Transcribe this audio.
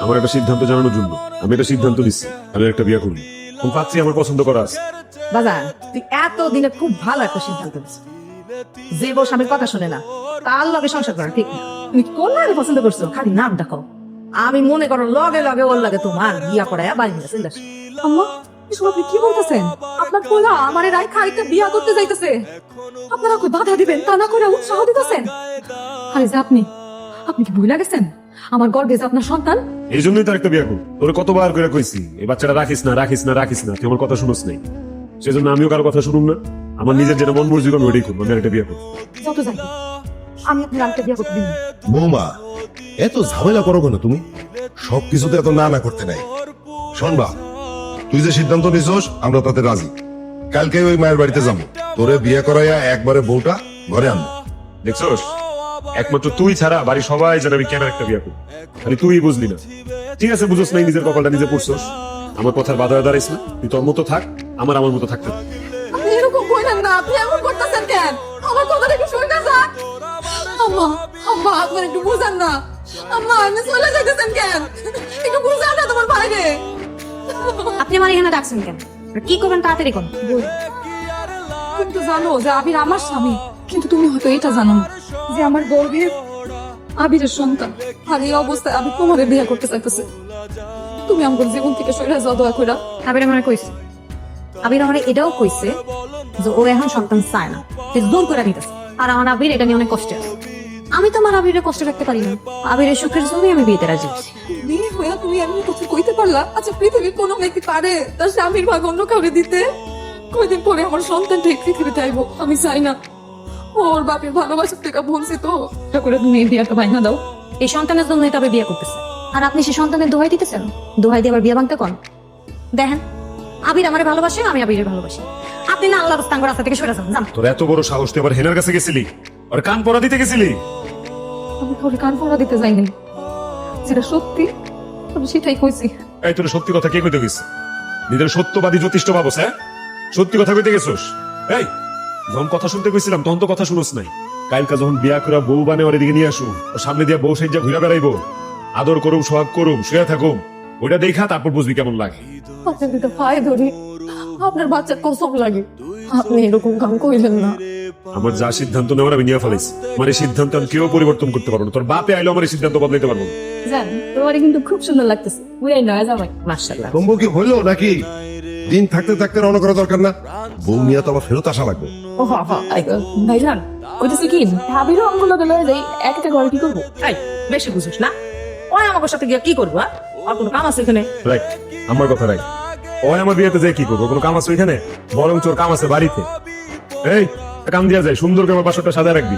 আমার একটা সিদ্ধান্ত জানানোর জন্য আমি একটা সিদ্ধান্ত নিচ্ছি, আমি একটা বিয়ে করবো। আমি পাচ্ছি আমার পছন্দ করা আছে। বাজার তুই এতদিনে খুব ভালো একটা সিদ্ধান্ত নিস। যে বউ স্বামীর কথা শুনে না তার লগে সংসার করা ঠিক না। তুমি কোন লাগে পছন্দ করছো খালি নাম ডাকো। আমি মনে করো লগে লগে ওর লাগে তোমার বিয়া করাইয়া বাড়ি নিয়ে চলে আসি। আম্মা এসব আপনি কি বলতেছেন? আপনার পোলা আমার রাইখা আরেকটা বিয়া করতে যাইতেছে, আপনারা কই বাধা দিবেন তা না করে উৎসাহ দিতেছেন? আরে যে আপনি আপনি কি ভুলে গেছেন আমার গর্ভে যে আপনার সন্তান? এই জন্যই তার একটা বিয়ে করবো। তোরে কতবার করে কইছি এই বাচ্চাটা রাখিস না রাখিস না রাখিস না, তুই আমার কথা শুনোস নাই। সেজন্য আমিও কারো কথা শুনুম না, আমার নিজের যেটা মন মর্জি আমি ওইটাই করবো। আমি একটা বিয়ে করবো। যত যাই হোক, আমি আপনার আরেকটা বিয়া করতে দিন। বৌমা এত ঝামেলা করো কেন তুমি? সবকিছুতে এত না না করতে নাই। শোনবা, তুই যে সিদ্ধান্ত নিছস আমরা তাতে রাজি। কালকে ওই মায়ের বাড়িতে যাবো, তোরে বিয়ে করাইয়া একবারে বউটা ঘরে আনবো। দেখছোস, একমাত্র তুই ছাড়া বাড়ি সবাই জানে আমি কেন একটা বিয়ে করবো। খালি তুই বুঝলি না। ঠিক আছে, বুঝোস নাই, নিজের কপালটা নিজে পড়ছোস। আমার কথার বাধা দাঁড়াইস না, তুই তোর মতো থাক, আমার মতো থাকতে দে। আপনি এরকম কইলেন না, আপনি এমন করতেছেন কেন? আমার কথাটা একটু শুনে যান। আম্মা আম্মা আপনার একটু বুঝান না। আম্মা আপনি চলে যাইতেছেন কেন? একটু বুঝান না তোমার ভাইরে। আপনি আমার এখানে ডাকছেন কেন? আর কি করবেন তাড়াতাড়ি করুন। তুমি তো জানো যে আবির আমার স্বামী, কিন্তু তুমি হয়তো এটা জানো না যে আমার গর্ভে আবিরের সন্তান। আর এই অবস্থায় আমি তোমার বিয়ে করতে চাইতেছি। তুমি আমার জীবন থেকে সরে যাও দয়া করে। আবির আমার কইছে, আবির আমার এটাও কইছে যে ও এখন সন্তান চায় না, সে দূর করে নিতেছে। আর আমার আবির এটা নিয়ে অনেক কষ্টে আছে। আমি তো আমার আবিরের কষ্ট রাখতে পারি না, আবিরের সুখের জন্যই আমি বিয়েতে রাজি হয়েছি। বিয়ে হয়ে তুমি এমন কথা কইতে পারলা? আচ্ছা পৃথিবীর কোনো মেয়ে পারে তার স্বামীর ভাগ অন্য কাউরে দিতে? কয়দিন পরে আমার সন্তানটা এই পৃথিবীতে আইবো, আমি চাই না ওর বাপের ভালোবাসার থেকে বঞ্চিত হোক। এটা করে তুমি এই বিয়েটা ভাঙা দাও। এই সন্তানের জন্যই তবে বিয়ে করতেছে, আর আপনি সেই সন্তানের দোহাই দিতেছেন। দোহাই দিয়ে আবার বিয়ে ভাঙতে কন? দেখেন, আবির আমার ভালোবাসে, আমি আবিরের ভালোবাসি। আপনি না আল্লাহ রাস্তাঙ্গ রাস্তা থেকে সরে যান। তোর এত বড় সাহস, তুই আবার হেনার কাছে গেছিলি, আর কান পরা দিতে গেছিলি? আমি কাউরে কান পড়া দিতে যাইনি, যেটা সত্যি আমি সেটাই কইছি। এই তোর সত্যি কথা কে কইতে গেছিস? নিজের সত্যবাদী জ্যোতিষ্ঠ ভাবস? হ্যাঁ, সত্যি কথা কইতে গেছিস? এই যখন কথা শুনতে কইছিলাম তখন তো কথা শুনোস নাই। কালকা যখন বিয়া করে বউ বানে ওর এদিকে নিয়ে আসুন, ওর সামনে দিয়ে বউ সেজা ঘুরে বেড়াইবো, আদর করুম সোহাগ করুম শুয়ে থাকুম, ওইটা দেখা তারপর বুঝবি কেমন লাগে। আপনার দিকে পায়ে ধরি, আপনার বাচ্চার কসম লাগে, আপনি এরকম কাম কইলেন না। আমার যা সিদ্ধান্ত নেওয়ার আমি নিয়ে ফেলাইছি। আমার এই সিদ্ধান্ত আমি কেউ পরিবর্তন করতে পারবো না। তোর বাপে আইলো আমার এই সিদ্ধান্ত বদলাইতে পারবো না। জান তোমার কিন্তু খুব সুন্দর লাগতেছে, বুঝাই নয় জামাই। মাশাআল্লাহ। তোমার কি হইলো নাকি? দিন থাকতে থাকতে রওনা করা দরকার না? বউ নিয়ে তো আবার ফেরত আসা লাগবে। ও হা হা ভাইজান কইতেছি কি ভাবিরও আঙ্গুল লগে যাই একটা ঘরে কি করবো? এই বেশি বুঝিস না, ওই আমার সাথে গিয়ে কি করবো? আর কোনো কাম আছে এখানে? রাইট, আমার কথা রাইট। ওই আমার বিয়েতে যাই কি করবো? কোনো কাম আছে ওইখানে? বরং তোর কাম আছে বাড়িতে। এই কাম দিয়া যায়, সুন্দর করে আমার বাসরটা সাদা রাখবি।